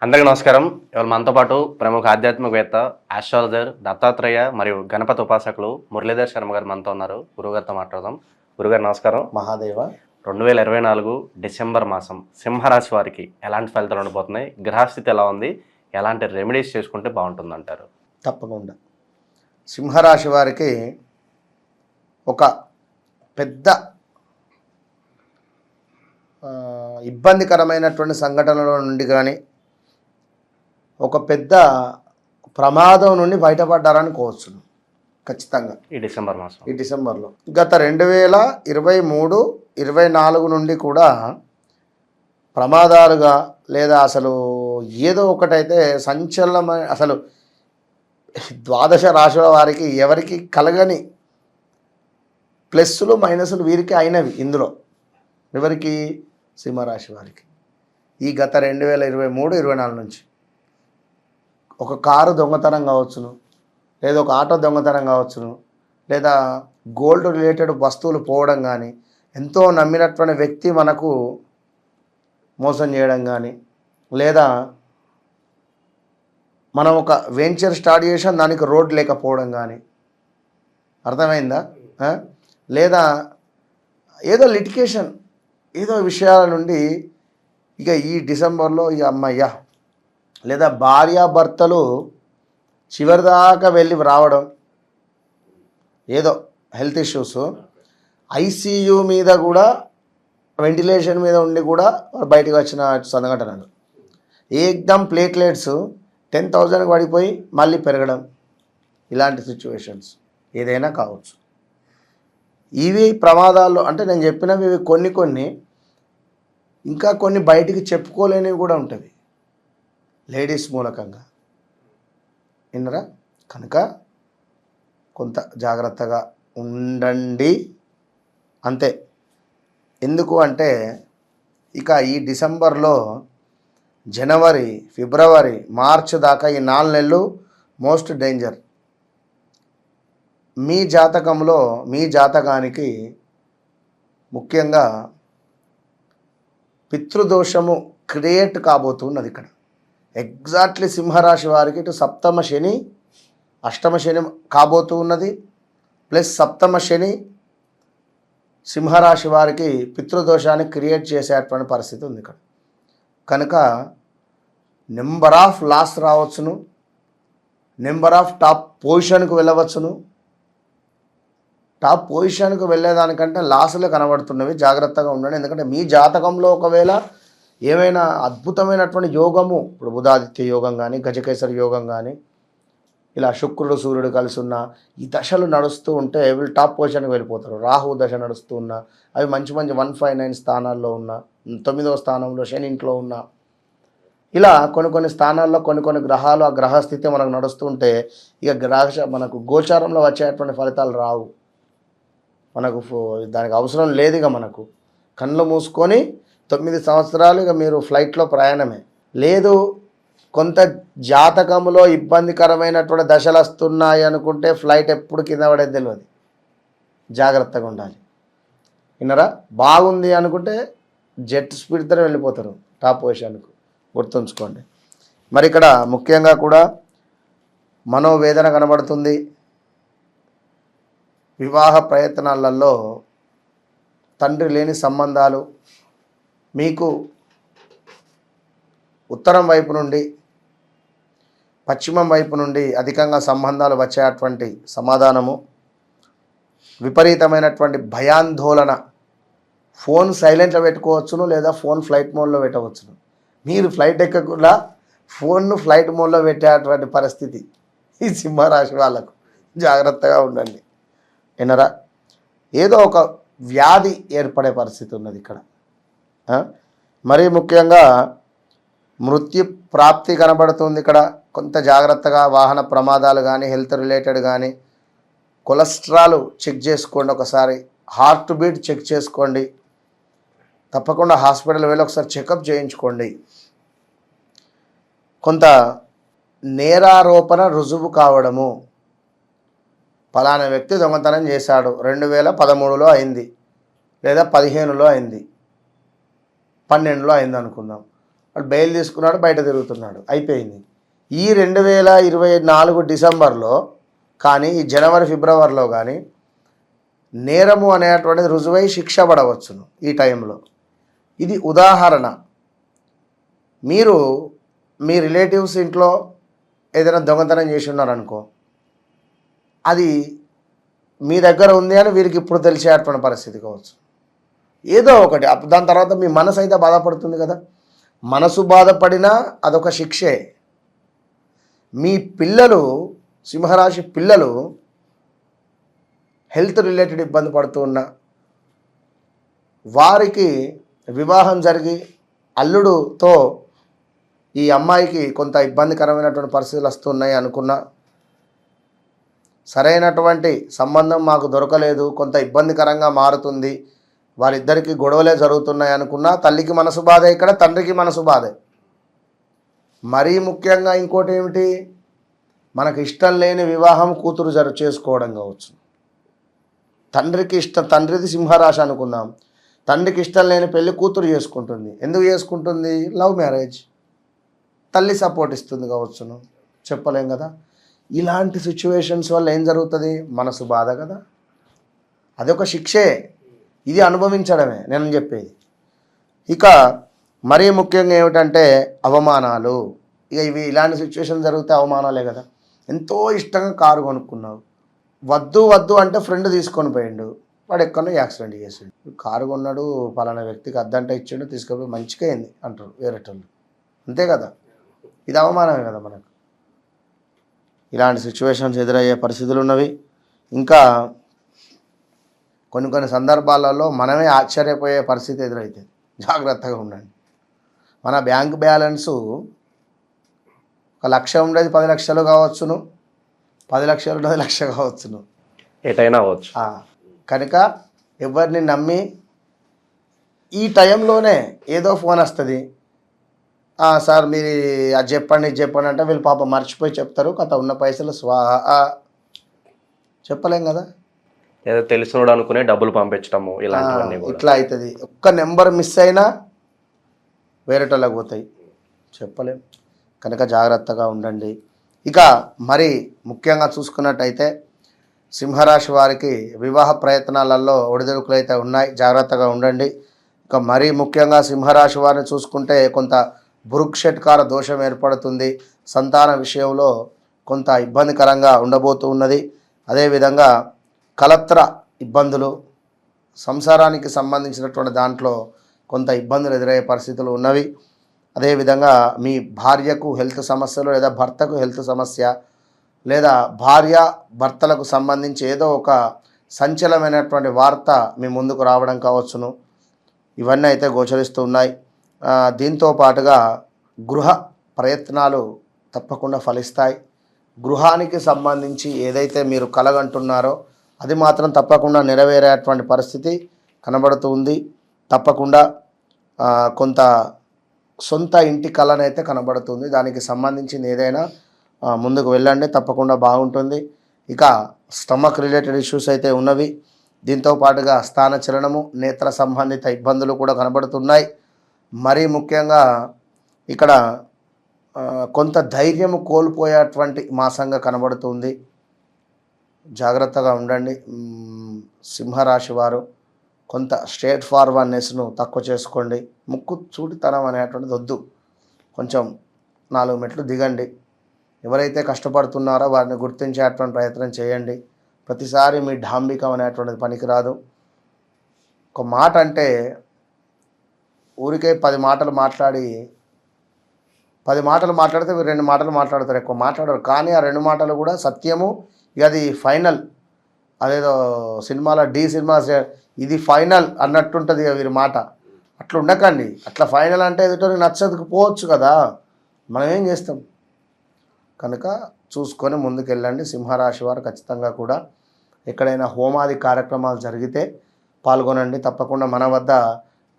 అందరికీ నమస్కారం. ఇవాళ మనతో పాటు ప్రముఖ ఆధ్యాత్మికవేత్త, ఆస్ట్రాలజర్ దత్తాత్రేయ మరియు గణపతి ఉపాసకులు మురళీధర్ శర్మ గారు మనతో ఉన్నారు. గురుగారితో మాట్లాడదాం. గురుగారు నమస్కారం. మహాదేవ. 2024 డిసెంబర్ మాసం సింహరాశి వారికి ఎలాంటి ఫలితాలు ఉండబోతున్నాయి? గ్రహస్థితి ఎలా ఉంది? ఎలాంటి రెమెడీస్ చేసుకుంటే బాగుంటుందంటారు? తప్పకుండా సింహరాశి వారికి ఒక పెద్ద ఇబ్బందికరమైనటువంటి సంఘటనల నుండి కానీ ఒక పెద్ద ప్రమాదం నుండి బయటపడ్డారని కోవచ్చు ఖచ్చితంగా ఈ డిసెంబర్లో. గత 2023, 24 నుండి కూడా ప్రమాదాలుగా లేదా అసలు ఏదో ఒకటైతే సంచలనమైన అసలు ద్వాదశ రాశుల వారికి ఎవరికి కలగని ప్లస్సులు మైనస్లు వీరికి అయినవి. ఇందులో ఎవరికి? సింహరాశి వారికి. ఈ గత 2023, 24 నుంచి ఒక కారు దొంగతనం కావచ్చును, లేదా ఒక ఆటో దొంగతనం కావచ్చును, లేదా గోల్డ్ రిలేటెడ్ వస్తువులు పోవడం కానీ, ఎంతో నమ్మినటువంటి వ్యక్తి మనకు మోసం చేయడం కానీ, లేదా మనం ఒక వెంచర్ స్టార్ట్ చేసాం దానికి రోడ్ లేకపోవడం కానీ, అర్థమైందా? లేదా ఏదో లిటికేషన్ ఏదో విషయాల నుండి ఇక ఈ డిసెంబర్లో ఇక అమ్మయ్య, లేదా భార్యాభర్తలు చివరిదాకా వెళ్ళి రావడం, ఏదో హెల్త్ ఇష్యూస్, ఐసీయూ మీద కూడా వెంటిలేషన్ మీద ఉండి కూడా బయటకు వచ్చిన సంఘటనలు, ఏకదం ప్లేట్లెట్స్ 10,000కి పడిపోయి మళ్ళీ పెరగడం, ఇలాంటి సిచ్యువేషన్స్ ఏదైనా కావచ్చు. ఇవి ప్రమాదాల్లో అంటే నేను చెప్పినవి ఇవి కొన్ని ఇంకా కొన్ని బయటికి చెప్పుకోలేనివి కూడా ఉంటుంది లేడీస్ మూలకంగా, విన్నరా? కనుక కొంత జాగ్రత్తగా ఉండండి అంతే. ఎందుకు అంటే ఇక ఈ డిసెంబర్లో జనవరి, ఫిబ్రవరి, మార్చ్ దాకా ఈ 4 నెలలు మోస్ట్ డేంజర్. మీ జాతకంలో మీ జాతకానికి ముఖ్యంగా పితృదోషము క్రియేట్ కాబోతున్నది ఇక్కడ. ఎగ్జాక్ట్లీ సింహరాశి వారికి ఇటు సప్తమ శని, అష్టమ శని కాబోతూ ఉన్నది. ప్లస్ సప్తమ శని సింహరాశి వారికి పితృదోషాన్ని క్రియేట్ చేసేటువంటి పరిస్థితి ఉంది ఇక్కడ. కనుక నెంబర్ ఆఫ్ లాస్ రావచ్చును, నెంబర్ ఆఫ్ టాప్ పొజిషన్కు వెళ్ళవచ్చును. టాప్ పొజిషన్కు వెళ్ళేదానికంటే లాసులే కనబడుతున్నవి. జాగ్రత్తగా ఉండండి. ఎందుకంటే మీ జాతకంలో ఒకవేళ ఏమైనా అద్భుతమైనటువంటి యోగము, ఇప్పుడు బుధాదిత్య యోగం కానీ, గజకేసరి యోగం కానీ, ఇలా శుక్రుడు సూర్యుడు కలిసి ఉన్న ఈ దశలు నడుస్తూ ఉంటే వీళ్ళు టాప్ పొజిషన్కి వెళ్ళిపోతారు. రాహు దశ నడుస్తూ ఉన్న అవి మంచి 159 స్థానాల్లో ఉన్న, 9వ స్థానంలో శని ఇంట్లో ఉన్న, ఇలా కొన్ని స్థానాల్లో కొన్ని గ్రహాలు ఆ గ్రహస్థితి మనకు నడుస్తుంటే ఇక మనకు గోచారంలో వచ్చేటువంటి ఫలితాలు రావు. మనకు దానికి అవసరం లేదు. ఇక మనకు కళ్ళు మూసుకొని 9 సంవత్సరాలు ఇక మీరు ఫ్లైట్లో ప్రయాణమే లేదు. కొంత జాతకంలో ఇబ్బందికరమైనటువంటి దశలు వస్తున్నాయి అనుకుంటే ఫ్లైట్ ఎప్పుడు కింద పడేది తెలియదు. జాగ్రత్తగా ఉండాలి. విన్నరా? బాగుంది అనుకుంటే జెట్ స్పీడ్తో వెళ్ళిపోతారు టాప్ పొజిషన్కు. గుర్తుంచుకోండి. మరి ఇక్కడ ముఖ్యంగా కూడా మనోవేదన కనబడుతుంది. వివాహ ప్రయత్నాలలో తండ్రి లేని సంబంధాలు, మీకు ఉత్తరం వైపు నుండి పశ్చిమం వైపు నుండి అధికంగా సంబంధాలు వచ్చేటువంటి సమాధానము, విపరీతమైనటువంటి భయాందోళన. ఫోన్ సైలెంట్లో పెట్టుకోవచ్చును, లేదా ఫోన్ ఫ్లైట్ మోడ్లో పెట్టవచ్చును. మీరు ఫ్లైట్ ఎక్కకుండా ఫోన్ను ఫ్లైట్ మోడ్లో పెట్టేటువంటి పరిస్థితి ఈ సింహరాశి వాళ్ళకు. జాగ్రత్తగా ఉండండి. వినరా? ఏదో ఒక వ్యాధి ఏర్పడే పరిస్థితి ఉన్నది ఇక్కడ. మరీ ముఖ్యంగా మృత్యు ప్రాప్తి కనబడుతుంది ఇక్కడ. కొంత జాగ్రత్తగా వాహన ప్రమాదాలు కానీ, హెల్త్ రిలేటెడ్ కానీ, కొలెస్ట్రాల్ చెక్ చేసుకోండి ఒకసారి, హార్ట్ బీట్ చెక్ చేసుకోండి. తప్పకుండా హాస్పిటల్ వెళ్ళి ఒకసారి చెకప్ చేయించుకోండి. కొంత నేరారోపణ రుజువు కావడము, ఫలానా వ్యక్తి దొంగతనం చేశాడు, 2013లో అయింది, లేదా 15లో అయింది, 12లో అయింది అనుకుందాం. వాడు బెయిల్ తీసుకున్నాడు, బయట తిరుగుతున్నాడు, అయిపోయింది. ఈ 2024 డిసెంబర్లో కానీ ఈ జనవరి ఫిబ్రవరిలో కానీ నేరము అనేటువంటిది రుజువై శిక్ష పడవచ్చును ఈ టైంలో. ఇది ఉదాహరణ. మీరు మీ రిలేటివ్స్ ఇంట్లో ఏదైనా దొంగతనం చేసి ఉన్నారనుకో, అది మీ దగ్గర ఉంది అని వీరికి ఇప్పుడు తెలిసేటువంటి పరిస్థితి కావచ్చు. ఏదో ఒకటి దాని తర్వాత మీ మనసు అయితే బాధపడుతుంది కదా. మనసు బాధపడినా అదొక శిక్షే. మీ పిల్లలు, సింహరాశి పిల్లలు హెల్త్ రిలేటెడ్ ఇబ్బంది పడుతూ ఉన్నా, వారికి వివాహం జరిగి అల్లుడుతో ఈ అమ్మాయికి కొంత ఇబ్బందికరమైనటువంటి పరిస్థితులు వస్తున్నాయి అనుకున్నా, సరైనటువంటి సంబంధం మాకు దొరకలేదు, కొంత ఇబ్బందికరంగా మారుతుంది, వారిద్దరికీ గొడవలే జరుగుతున్నాయి అనుకున్నా, తల్లికి మనసు బాధే, ఇక్కడ తండ్రికి మనసు బాధే. మరీ ముఖ్యంగా ఇంకోటి ఏమిటి, మనకు ఇష్టం లేని వివాహం కూతురు చేసుకోవడం కావచ్చు. తండ్రికి ఇష్టం, తండ్రిది సింహరాశి అనుకుందాం, తండ్రికి ఇష్టం లేని పెళ్లి కూతురు చేసుకుంటుంది. ఎందుకు చేసుకుంటుంది? Love marriage. తల్లి సపోర్ట్ ఇస్తుంది కావచ్చును, చెప్పలేం కదా. ఇలాంటి సిచ్యువేషన్స్ వల్ల ఏం జరుగుతుంది? మనసు బాధ కదా, అదొక శిక్షే. ఇది అనుభవించడమే నేను చెప్పేది. ఇక మరీ ముఖ్యంగా ఏమిటంటే అవమానాలు. ఇక ఇలాంటి సిచ్యువేషన్ జరిగితే అవమానాలే కదా. ఎంతో ఇష్టంగా కారు కొనుక్కున్నావు, వద్దు వద్దు అంటే ఫ్రెండ్ తీసుకొని పోయిండు, వాడు ఎక్కడో యాక్సిడెంట్ చేసిండు. కారు కొన్నాడు, పలానా వ్యక్తికి అద్దంటే ఇచ్చిండు, తీసుకుపోయి మంచిగా అయింది అంటారు వేరేటోళ్ళు, అంతే కదా. ఇది అవమానమే కదా మనకు. ఇలాంటి సిచ్యువేషన్స్ ఎదురయ్యే పరిస్థితులు ఉన్నవి. ఇంకా కొన్ని సందర్భాలలో మనమే ఆశ్చర్యపోయే పరిస్థితి ఎదురైతుంది. జాగ్రత్తగా ఉండండి. మన బ్యాంక్ బ్యాలెన్సు 1 లక్ష ఉండేది 10 లక్షలు కావచ్చును, 10 లక్షలు ఉండేది 1 లక్ష కావచ్చును, ఎటైనా అవ్వచ్చు. కనుక ఎవరిని నమ్మి ఈ టైంలోనే ఏదో ఫోన్ వస్తుంది, సార్ మీరు అది చెప్పండి ఇది చెప్పండి అంటే వీళ్ళు పాప మర్చిపోయి చెప్తారు, కథ ఉన్న పైసలు చెప్పలేం కదా. ఏదో తెలిసినోడు అనుకునే డబ్బులు పంపించడము ఇలాంటివన్నీ ఇట్లా అవుతుంది. ఒక్క నెంబర్ మిస్ అయినా వేరేటోళ్ళకి పోతాయి, చెప్పలేం. కనుక జాగ్రత్తగా ఉండండి. ఇక మరి ముఖ్యంగా చూసుకున్నట్టయితే సింహరాశి వారికి వివాహ ప్రయత్నాలలో ఒడిదుడుకులు అయితే ఉన్నాయి, జాగ్రత్తగా ఉండండి. ఇక మరీ ముఖ్యంగా సింహరాశి వారిని చూసుకుంటే కొంత భృక్షట్కార దోషం ఏర్పడుతుంది, సంతాన విషయంలో కొంత ఇబ్బందికరంగా ఉండబోతూ ఉన్నది. అదేవిధంగా కలత్ర ఇబ్బందులు, సంసారానికి సంబంధించినటువంటి దాంట్లో కొంత ఇబ్బందులు ఎదురయ్యే పరిస్థితులు ఉన్నవి. అదేవిధంగా మీ భార్యకు హెల్త్ సమస్యలు, లేదా భర్తకు హెల్త్ సమస్య, లేదా భార్య భర్తలకు సంబంధించి ఏదో ఒక సంచలనమైనటువంటి వార్త మీ ముందుకు రావడం కావచ్చును, ఇవన్నీ అయితే గోచరిస్తూ ఉన్నాయి. దీంతో పాటుగా గృహ ప్రయత్నాలు తప్పకుండా ఫలిస్తాయి. గృహానికి సంబంధించి ఏదైతే మీరు కలగంటున్నారో అది మాత్రం తప్పకుండా నెరవేరేటువంటి పరిస్థితి కనబడుతూ ఉంది. తప్పకుండా కొంత సొంత ఇంటి కళనైతే కనబడుతుంది, దానికి సంబంధించింది ఏదైనా ముందుకు వెళ్ళండి, తప్పకుండా బాగుంటుంది. ఇక స్టమక్ రిలేటెడ్ ఇష్యూస్ అయితే ఉన్నవి. దీంతో పాటుగా స్థాన చలనము, నేత్ర సంబంధిత ఇబ్బందులు కూడా కనబడుతున్నాయి. మరీ ముఖ్యంగా ఇక్కడ కొంత ధైర్యము కోల్పోయేటువంటి మాసంగా కనబడుతుంది, జాగ్రత్తగా ఉండండి. సింహరాశి వారు కొంత స్ట్రేట్ ఫార్వర్డ్నెస్ను తక్కువ చేసుకోండి. ముక్కు చూటితనం అనేటువంటిది వద్దు, కొంచెం 4 మెట్లు దిగండి. ఎవరైతే కష్టపడుతున్నారో వారిని గుర్తించేటువంటి ప్రయత్నం చేయండి. ప్రతిసారి మీ డాంబికం అనేటువంటిది పనికిరాదు. ఒక మాట అంటే ఊరికే 10 మాటలు మాట్లాడి 10 మాటలు మాట్లాడితే 2 మాటలు మాట్లాడతారు, ఎక్కువ మాట్లాడరు. కానీ ఆ 2 మాటలు కూడా సత్యము, ఇక అది ఫైనల్. అదేదో సినిమాలో డి సినిమా ఇది ఫైనల్ అన్నట్టుంటుంది వీరి మాట. అట్లా ఉండకండి. అట్లా ఫైనల్ అంటే ఎదుటో నచ్చకపోవచ్చు కదా, మనం ఏం చేస్తాం. కనుక చూసుకొని ముందుకెళ్ళండి. సింహరాశి వారు ఖచ్చితంగా కూడా ఎక్కడైనా హోమాది కార్యక్రమాలు జరిగితే పాల్గొనండి. తప్పకుండా మన వద్ద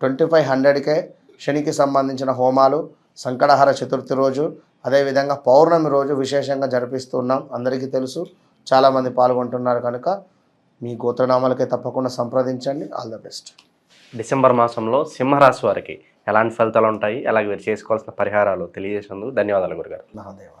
2500కే శనికి సంబంధించిన హోమాలు సంకటహర చతుర్థి రోజు, అదేవిధంగా పౌర్ణమి రోజు విశేషంగా జరిపిస్తున్నాం. అందరికీ తెలుసు, చాలామంది పాల్గొంటున్నారు. కనుక మీ గోత్రనామాలకే తప్పకుండా సంప్రదించండి. All the best. డిసెంబర్ మాసంలో సింహరాశి వారికి ఎలాంటి ఫలితాలు ఉంటాయి, అలాగే మీరు చేసుకోవాల్సిన పరిహారాలు తెలియజేసినందుకు ధన్యవాదాలు గురుగారు. మహాదేవ.